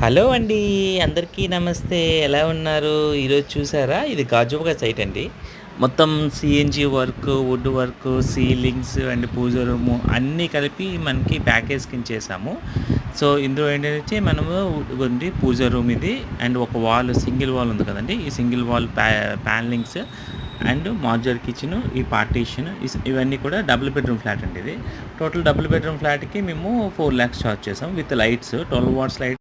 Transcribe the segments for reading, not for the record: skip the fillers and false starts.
Hello అండి. అందరికీ నమస్తే. ఎలా ఉన్నారు? ఈరోజు చూసారా? ఇది గాజువాక సైట్ అండి. మొత్తం CNG work, wood work, ceilings and puja room అన్నీ కలిపి మనకి ప్యాకేజ్ కింద చేసాము. సో, ఇందులో ఏంటంటే మనము ఇదిగోండి పూజ రూమ్ ఇది అండ్ ఒక వాల్ సింగిల్ వాల్ ఉంది కదండీ! ఈ single wall panellings and modular kitchen, ఈ పార్టీషన్ ఇవన్నీ కూడా డబుల్ బెడ్‌రూమ్ ఫ్లాట్ అండి ఇది. టోటల్ డబుల్ బెడ్‌రూమ్ ఫ్లాట్‌కి మేము 4,00,000 చార్జ్ చేసాం with lights 12 watts light.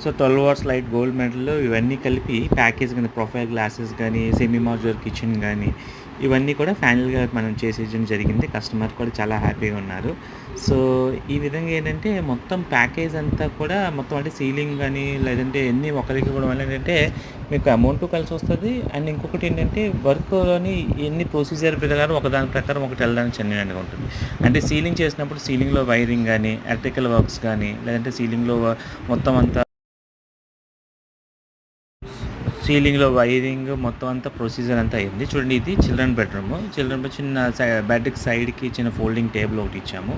So 12 watts light gold medal ఇవన్నీ కలిపి ప్యాకేజ్ కింద ప్రొఫైల్ గ్లాసెస్ కానీ సెమీ మాడ్యులర్ కిచెన్ కానీ ఇవన్నీ కూడా ఫైనల్గా మనం చేసేయడం జరిగింది. కస్టమర్ కూడా చాలా హ్యాపీగా ఉన్నారు. సో ఈ విధంగా ఏంటంటే మొత్తం ప్యాకేజ్ అంతా కూడా మొత్తం అంటే సీలింగ్ కానీ లేదంటే ఎన్ని ఒక దగ్గర కూడా వల్ల ఏంటంటే మీకు అమౌంట్ కలిసి వస్తుంది. అండ్ ఇంకొకటి ఏంటంటే వర్క్లోని ఎన్ని ప్రొసీజర్ ప్రకారం ఒకదాని ప్రకారం ఒకటి వెళ్ళడానికి చెందినట్టుగా ఉంటుంది. అంటే సీలింగ్ చేసినప్పుడు సీలింగ్లో వైరింగ్ కానీ ఎలక్ట్రికల్ వర్క్స్ కానీ లేదంటే సీలింగ్లో మొత్తం అంతా సీలింగ్‌లో వైరింగ్ మొత్తం అంతా ప్రొసీజర్ అంతా అయింది. చూడండి ఇది చిల్డ్రన్ బెడ్‌రూమ్. చిన్న బెడ్‌కి సైడ్‌కి చిన్న ఫోల్డింగ్ టేబుల్ ఒకటి ఇచ్చాము.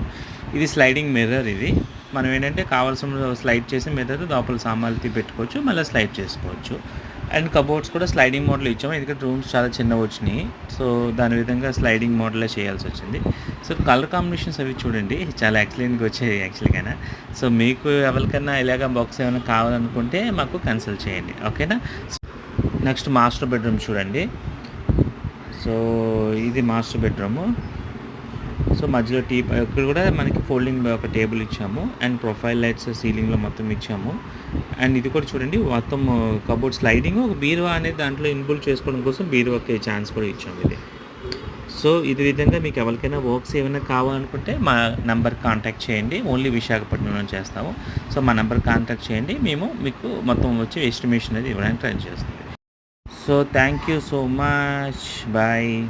ఇది స్లైడింగ్ మిర్రర్ ఇది. మనం ఏంటంటే కావాల్సిన స్లైడ్ చేసి మిర్రర్ లోపల సామాన్లు పెట్టుకోవచ్చు. మళ్ళీ స్లైడ్ చేసుకోవచ్చు. అండ్ కబోర్డ్స్ కూడా స్లైడింగ్ మోడల్ ఇచ్చాము. ఎందుకంటే రూమ్స్ చాలా చిన్నవి వచ్చినాయి. సో దాని విధంగా స్లైడింగ్ మోడలే చేయాల్సి వచ్చింది. సో కలర్ కాంబినేషన్స్ అవి చూడండి చాలా ఎక్సలెంట్‌గా వచ్చాయి యాక్చువల్‌గాన. సో మీకు ఎవరికన్నా ఇలాగ బాక్స్ ఏమైనా కావాలనుకుంటే మాకు కన్సల్ట్ చేయండి. ఓకేనా? నెక్స్ట్ మాస్టర్ బెడ్రూమ్ చూడండి. సో ఇది మాస్టర్ బెడ్రూము. సో మధ్యలో ఇక్కడ కూడా మనకి ఫోల్డింగ్ ఒక టేబుల్ ఇచ్చాము అండ్ ప్రొఫైల్ లైట్స్ సీలింగ్లో మొత్తం ఇచ్చాము. అండ్ ఇది కూడా చూడండి మొత్తం కబోర్డ్ స్లైడింగ్ ఒక బీరువా అనేది దాంట్లో ఇన్బుల్ చేసుకోవడం కోసం బీరువాకి ఛాన్స్ కూడా ఇచ్చాము ఇది. సో ఇది విధంగా మీకు ఎవరికైనా వర్క్స్ ఏమైనా కావాలనుకుంటే మా నెంబర్ కాంటాక్ట్ చేయండి. ఓన్లీ విశాఖపట్నంలో చేస్తాము. సో మా నెంబర్ కాంటాక్ట్ చేయండి. మేము మీకు మొత్తం వచ్చి ఎస్టిమేషన్ అనేది ఇవ్వడానికి ట్రై చేస్తాం. So thank you so much. Bye.